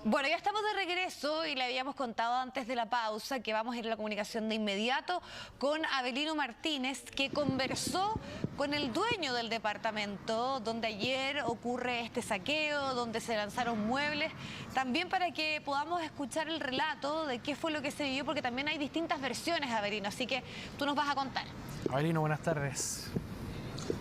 Bueno, ya estamos de regreso y le habíamos contado antes de la pausa que vamos a ir a la comunicación de inmediato con Avelino Martínez, que conversó con el dueño del departamento donde ayer ocurre este saqueo, donde se lanzaron muebles, también para que podamos escuchar el relato de qué fue lo que se vivió, porque también hay distintas versiones, Avelino, así que tú nos vas a contar. Avelino, buenas tardes.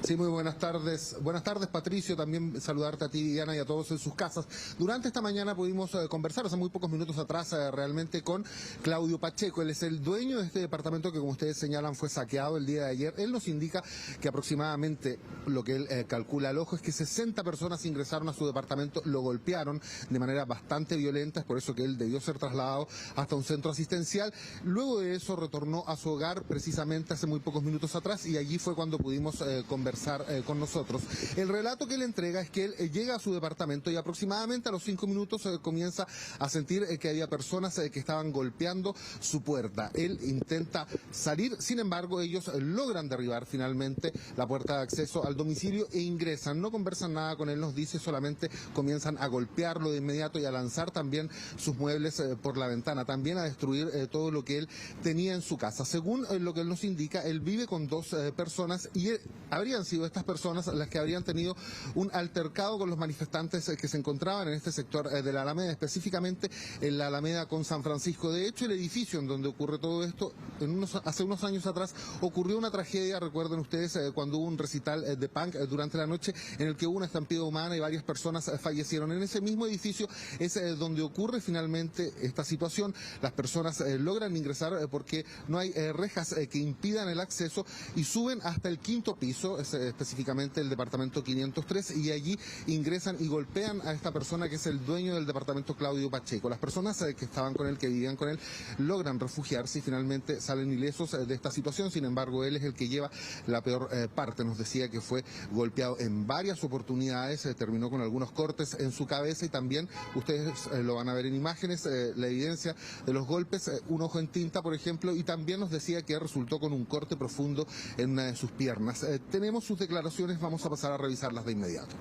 Sí, muy buenas tardes. Buenas tardes, Patricio. También saludarte a ti, Diana, y a todos en sus casas. Durante esta mañana pudimos conversar, hace muy pocos minutos atrás, realmente con Claudio Pacheco. Él es el dueño de este departamento que, como ustedes señalan, fue saqueado el día de ayer. Él nos indica que aproximadamente, lo que él calcula al ojo, es que 60 personas ingresaron a su departamento, lo golpearon de manera bastante violenta. Es por eso que él debió ser trasladado hasta un centro asistencial. Luego de eso retornó a su hogar precisamente hace muy pocos minutos atrás, y allí fue cuando pudimos conversar con nosotros. El relato que él entrega es que él llega a su departamento y aproximadamente a los 5 minutos comienza a sentir que había personas que estaban golpeando su puerta. Él intenta salir, sin embargo ellos logran derribar finalmente la puerta de acceso al domicilio e ingresan. No conversan nada con él, nos dice, solamente comienzan a golpearlo de inmediato y a lanzar también sus muebles por la ventana, también a destruir todo lo que él tenía en su casa. Según lo que él nos indica, él vive con dos personas y habrían sido estas personas las que habrían tenido un altercado con los manifestantes que se encontraban en este sector de la Alameda, específicamente en la Alameda con San Francisco. De hecho, el edificio en donde ocurre todo esto, hace unos años atrás ocurrió una tragedia, recuerden ustedes, cuando hubo un recital de punk durante la noche en el que hubo una estampida humana y varias personas fallecieron. En ese mismo edificio es donde ocurre finalmente esta situación. Las personas logran ingresar porque no hay rejas que impidan el acceso y suben hasta el quinto piso, específicamente el departamento 503, y allí ingresan y golpean a esta persona que es el dueño del departamento, Claudio Pacheco. Las personas que estaban con él, que vivían con él, logran refugiarse y finalmente salen ilesos de esta situación. Sin embargo, él es el que lleva la peor parte. Nos decía que fue golpeado en varias oportunidades, terminó con algunos cortes en su cabeza y también, ustedes lo van a ver en imágenes, la evidencia de los golpes, un ojo en tinta, por ejemplo, y también nos decía que resultó con un corte profundo en una de sus piernas. Tenemos sus declaraciones, vamos a pasar a revisarlas de inmediato.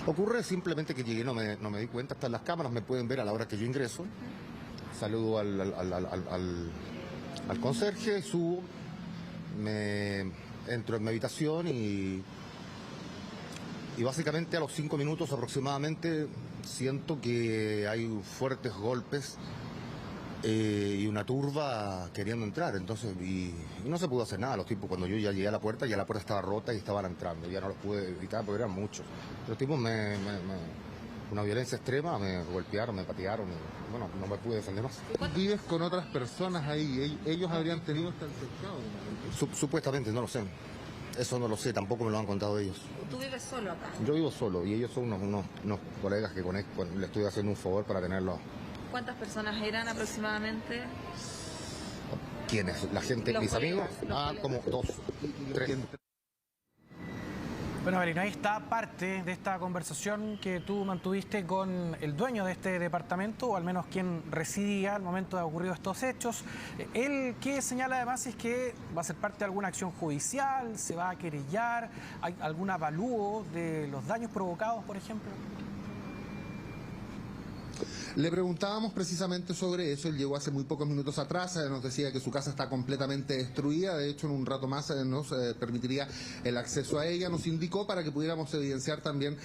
Ocurre simplemente que llegué, no me di cuenta, hasta las cámaras me pueden ver a la hora que yo ingreso. Saludo al conserje, subo, entro en mi habitación y básicamente a los 5 minutos aproximadamente siento que hay fuertes golpes y una turba queriendo entrar, entonces y no se pudo hacer nada. Los tipos, cuando yo ya llegué a la puerta, ya la puerta estaba rota y estaban entrando, ya no los pude evitar porque eran muchos. Los tipos una violencia extrema, me golpearon, me patearon y bueno, no me pude defender más. ¿Vives con otras personas ahí? ¿Ellos habrían tenido este altercado? Supuestamente, no lo sé. Eso no lo sé, tampoco me lo han contado ellos. ¿Tú vives solo acá? Yo vivo solo y ellos son unos colegas que le estoy haciendo un favor para tenerlos. ¿Cuántas personas eran aproximadamente? ¿Quiénes? ¿La gente, mis amigos? Como 2, 3. Bueno, Avelino, ahí está parte de esta conversación que tú mantuviste con el dueño de este departamento, o al menos quien residía al momento de ocurrido estos hechos. Él que señala además es que va a ser parte de alguna acción judicial, se va a querellar, ¿hay algún avalúo de los daños provocados, por ejemplo? Le preguntábamos precisamente sobre eso. Él llegó hace muy pocos minutos atrás, nos decía que su casa está completamente destruida. De hecho, en un rato más nos permitiría el acceso a ella. Nos indicó para que pudiéramos evidenciar también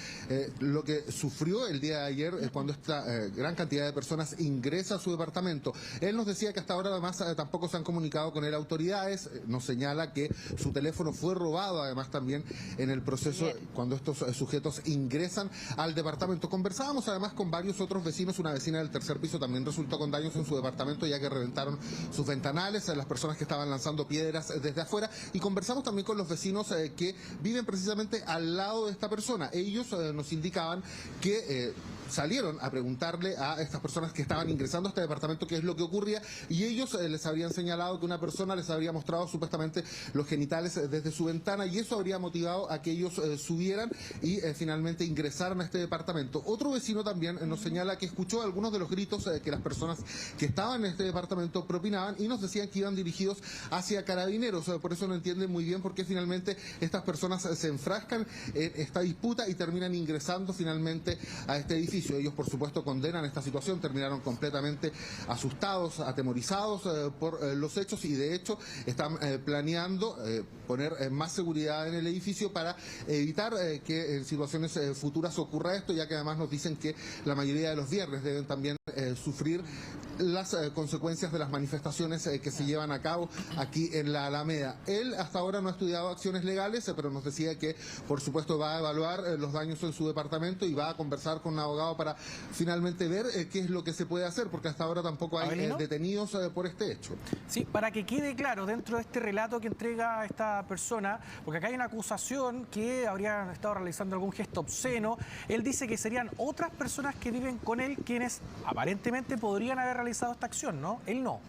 lo que sufrió el día de ayer cuando esta gran cantidad de personas ingresa a su departamento. Él nos decía que hasta ahora además tampoco se han comunicado con él autoridades. Nos señala que su teléfono fue robado además también en el proceso cuando estos sujetos ingresan al departamento. Conversábamos además con varios otros vecinos. Una vecina del tercer piso también resultó con daños en su departamento, ya que reventaron sus ventanales, las personas que estaban lanzando piedras desde afuera, y conversamos también con los vecinos que viven precisamente al lado de esta persona. Ellos nos indicaban que salieron a preguntarle a estas personas que estaban ingresando a este departamento qué es lo que ocurría, y ellos les habrían señalado que una persona les habría mostrado supuestamente los genitales desde su ventana, y eso habría motivado a que ellos subieran y finalmente ingresaran a este departamento. Otro vecino también nos señala que escuchó algunos de los gritos que las personas que estaban en este departamento propinaban, y nos decían que iban dirigidos hacia carabineros. Por eso no entienden muy bien por qué finalmente estas personas se enfrascan en esta disputa y terminan ingresando finalmente a este edificio. edificio. Ellos, por supuesto, condenan esta situación, terminaron completamente asustados, atemorizados por los hechos y, de hecho, están planeando poner más seguridad en el edificio para evitar que en situaciones futuras ocurra esto, ya que además nos dicen que la mayoría de los viernes deben también sufrir las consecuencias de las manifestaciones que se llevan a cabo aquí en la Alameda. Él hasta ahora no ha estudiado acciones legales, pero nos decía que por supuesto va a evaluar los daños en su departamento y va a conversar con un abogado para finalmente ver qué es lo que se puede hacer, porque hasta ahora tampoco hay detenidos por este hecho. Sí, para que quede claro dentro de este relato que entrega esta persona, porque acá hay una acusación que habrían estado realizando algún gesto obsceno. Él dice que serían otras personas que viven con él quienes aparentemente podrían haber realizado esta acción, ¿no? Él no.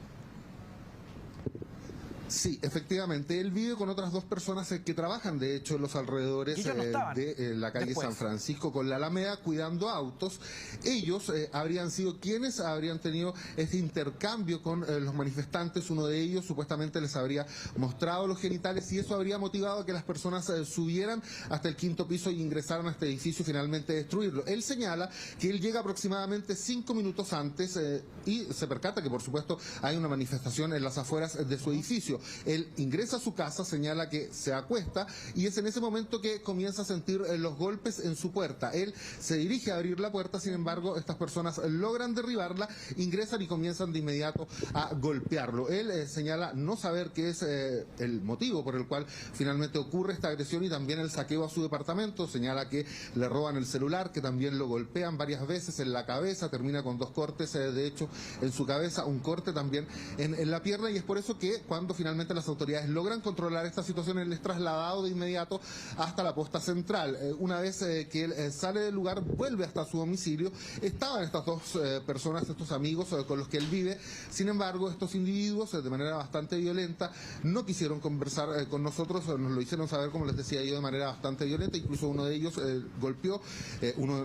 Sí, efectivamente, él vive con otras dos personas que trabajan, de hecho, en los alrededores de la calle San Francisco con la Alameda, cuidando autos. Ellos habrían sido quienes habrían tenido este intercambio con los manifestantes. Uno de ellos supuestamente les habría mostrado los genitales y eso habría motivado a que las personas subieran hasta el quinto piso y ingresaran a este edificio y finalmente destruirlo. Él señala que él llega aproximadamente 5 minutos antes y se percata que, por supuesto, hay una manifestación en las afueras de su edificio. Él ingresa a su casa, señala que se acuesta y es en ese momento que comienza a sentir los golpes en su puerta. Él se dirige a abrir la puerta, sin embargo, estas personas logran derribarla, ingresan y comienzan de inmediato a golpearlo. Él señala no saber qué es el motivo por el cual finalmente ocurre esta agresión y también el saqueo a su departamento. Señala que le roban el celular, que también lo golpean varias veces en la cabeza, termina con 2 cortes, de hecho, en su cabeza, un corte también en la pierna, y es por eso que cuando finalmente las autoridades logran controlar esta situación, él es trasladado de inmediato hasta la posta central. Una vez que él sale del lugar, vuelve hasta su domicilio. Estaban estas dos personas, estos amigos con los que él vive. Sin embargo, estos individuos, de manera bastante violenta, no quisieron conversar con nosotros, nos lo hicieron saber, como les decía yo, de manera bastante violenta. Incluso uno de ellos golpeó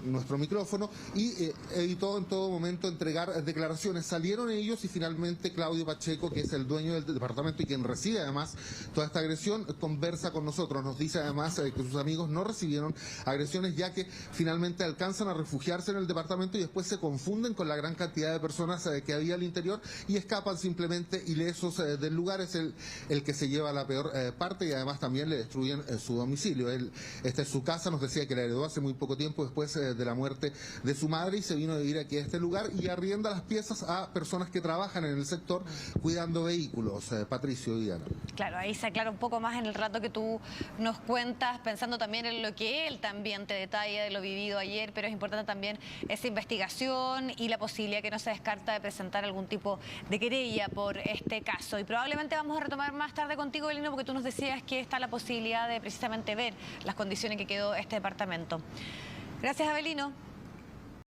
nuestro micrófono y evitó en todo momento entregar declaraciones. Salieron ellos y finalmente Claudio Pacheco, que es el dueño del departamento y quien recibe además toda esta agresión, conversa con nosotros. Nos dice además que sus amigos no recibieron agresiones, ya que finalmente alcanzan a refugiarse en el departamento y después se confunden con la gran cantidad de personas que había al interior y escapan simplemente ilesos del lugar. Es el que se lleva la peor parte y además también le destruyen su domicilio. Esta es su casa, nos decía que la heredó hace muy poco tiempo después de la muerte de su madre y se vino a vivir aquí a este lugar y arrienda las piezas a personas que trabajan en el sector cuidando vehículos. Patricio. Claro, ahí se aclara un poco más en el rato que tú nos cuentas, pensando también en lo que él también te detalla de lo vivido ayer, pero es importante también esa investigación y la posibilidad que no se descarta de presentar algún tipo de querella por este caso. Y probablemente vamos a retomar más tarde contigo, Avelino, porque tú nos decías que está la posibilidad de precisamente ver las condiciones que quedó este departamento. Gracias, Avelino.